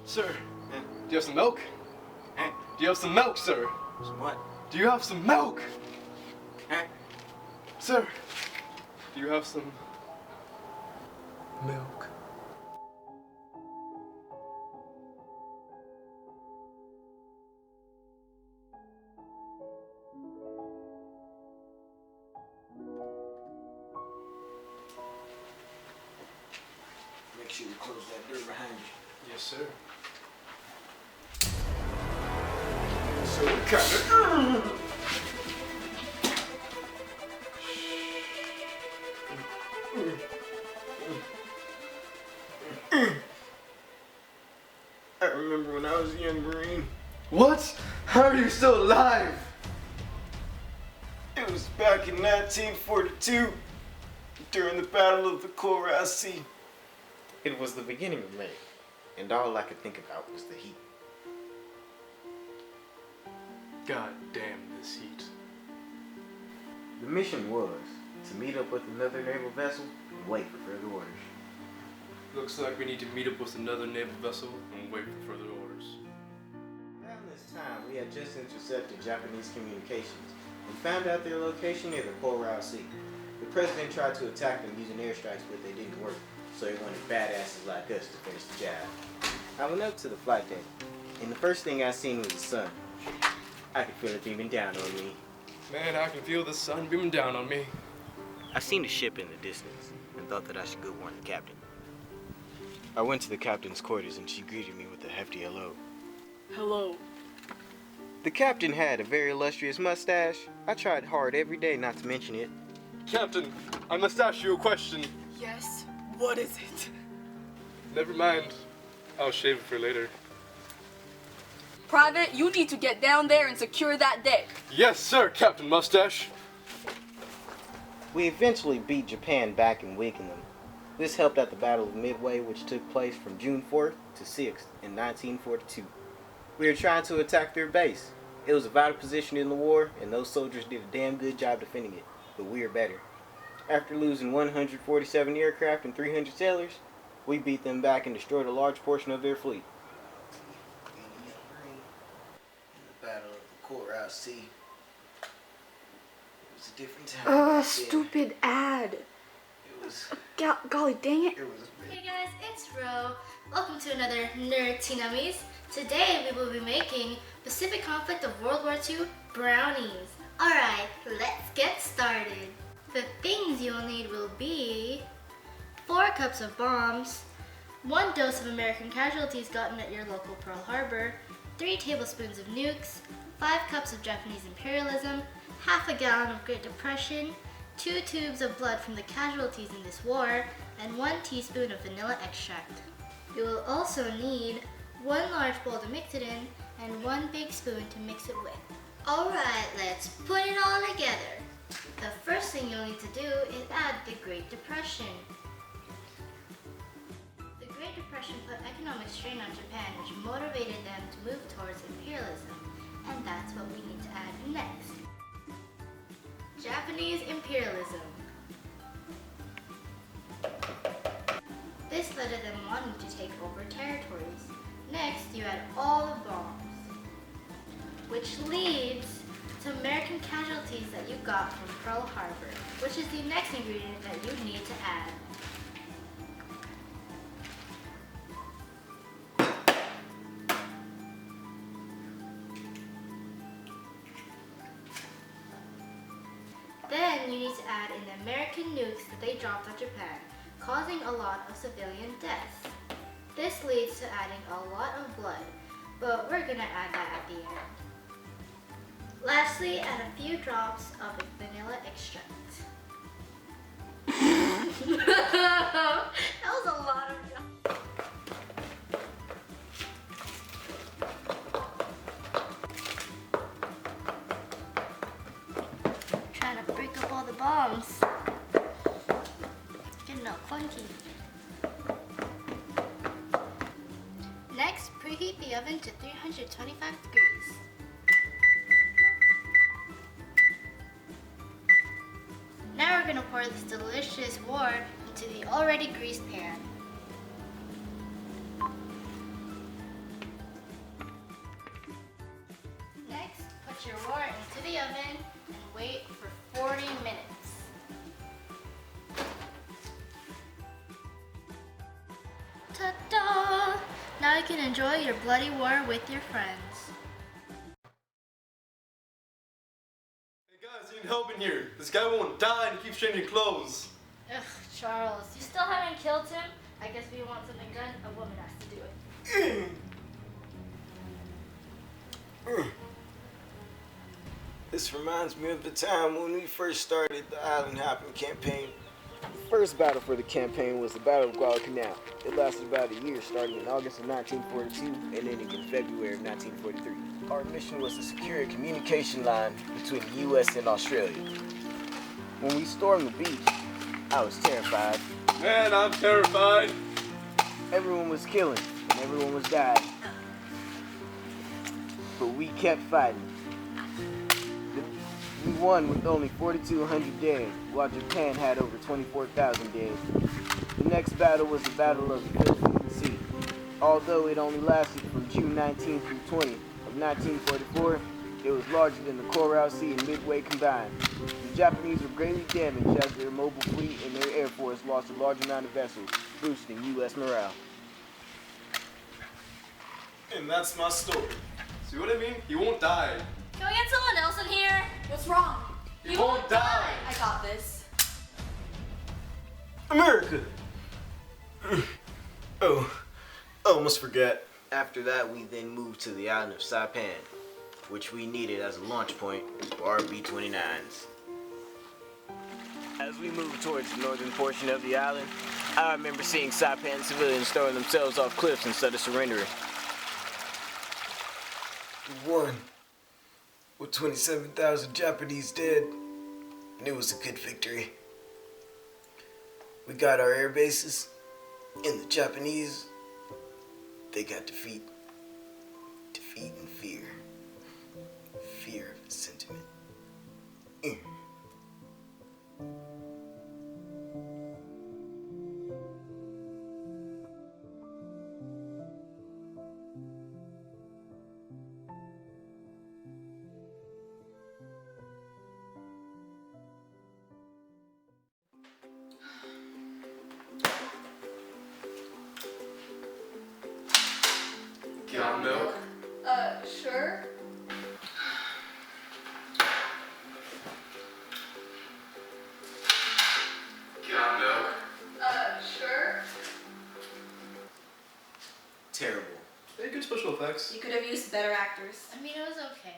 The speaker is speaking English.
Sir, do you have some milk? Do you have some milk, sir? Some what? Do you have some milk? Sir, do you have some milk? Make sure you close that door behind you. Yes, sir. So we kind of. I remember when I was a young Marine. What? How are you still alive? It was back in 1942, during the Battle of the Coral Sea. It was the beginning of May, and all I could think about was the heat. God damn this heat. The mission was to meet up with another naval vessel and wait for further orders. Looks like we need to meet up with another naval vessel and wait for further orders. Around this time, we had just intercepted Japanese communications and found out their location near the Coral Sea. The president tried to attack them using airstrikes, but they didn't work, so he wanted badasses like us to finish the job. I went up to the flight deck, and the first thing I seen was the sun. I could feel it beaming down on me. Man, I can feel the sun beaming down on me. I seen a ship in the distance and thought that I should go warn the captain. I went to the captain's quarters and she greeted me with a hefty hello. Hello. The captain had a very illustrious mustache. I tried hard every day not to mention it. Captain, I must ask you a question. Yes? What is it? Never mind. I'll shave it for later. Private, you need to get down there and secure that deck. Yes, sir, Captain Mustache. We eventually beat Japan back and weakened them. This helped at the Battle of Midway, which took place from June 4th to 6th in 1942. We were trying to attack their base. It was a vital position in the war, and those soldiers did a damn good job defending it, but we were better. After losing 147 aircraft and 300 sailors, we beat them back and destroyed a large portion of their fleet. In the Battle of the Coral Sea, it was a different time. Stupid ad. It was. Golly dang it. Hey guys, it's Ro. Welcome to another Nerd Teen Ummies. Today we will be making Pacific Conflict of World War II brownies. Alright, let's get started. The things you'll need will be 4 cups of bombs, 1 dose of American casualties gotten at your local Pearl Harbor, 3 tablespoons of nukes, 5 cups of Japanese imperialism, half a gallon of Great Depression, 2 tubes of blood from the casualties in this war, and 1 teaspoon of vanilla extract. You will also need 1 large bowl to mix it in and 1 big spoon to mix it with. Alright, let's put it all together. The first thing you'll need to do is add the Great Depression. The Great Depression put economic strain on Japan, which motivated them to move towards imperialism, and that's what we need to add next. Japanese imperialism. This led to them wanting to take over territories. Next, you add all the bombs, which leads to American casualties that you got from Pearl Harbor, which is the next ingredient that you need to add. Then you need to add in the American nukes that they dropped on Japan, causing a lot of civilian deaths. This leads to adding a lot of blood, but we're gonna add that at the end. Lastly, add a few drops of vanilla extract. That was a lot of drops. Trying to break up all the bombs. Getting all clunky. Next, preheat the oven to 325 degrees. Now we're going to pour this delicious wort into the already greased pan. oven and wait for 40 minutes. Ta-da! Now you can enjoy your bloody war with your friends. Hey guys, you need help in here. This guy won't die and he keeps changing clothes. Ugh, Charles, you still haven't killed him? I guess if you want something done, a woman has to do it. This reminds me of the time when we first started the island hopping campaign. The first battle for the campaign was the Battle of Guadalcanal. It lasted about a year, starting in August of 1942 and ending in February of 1943. Our mission was to secure a communication line between the U.S. and Australia. When we stormed the beach, I was terrified. Man, I'm terrified. Everyone was killing and everyone was dying. But we kept fighting. We won with only 4,200 dead, while Japan had over 24,000 dead. The next battle was the Battle of the Philippine Sea. Although it only lasted from June 19 through 20 of 1944, it was larger than the Coral Sea and Midway combined. The Japanese were greatly damaged as their mobile fleet and their air force lost a large amount of vessels, boosting U.S. morale. And that's my story. See what I mean? He won't die. Can we get someone else in here? What's wrong? He won't die. I got this. America! Oh, I almost forgot. After that, we then moved to the island of Saipan, which we needed as a launch point for our B-29s. As we moved towards the northern portion of the island, I remember seeing Saipan civilians throwing themselves off cliffs instead of surrendering. We won, with 27,000 Japanese dead, and it was a good victory. We got our air bases, and the Japanese, they got defeat. Defeat and fear. Fear of the sentiment. Got milk? Sure. Got milk? Sure. Terrible. Hey, good special effects. You could have used better actors. I mean, it was okay.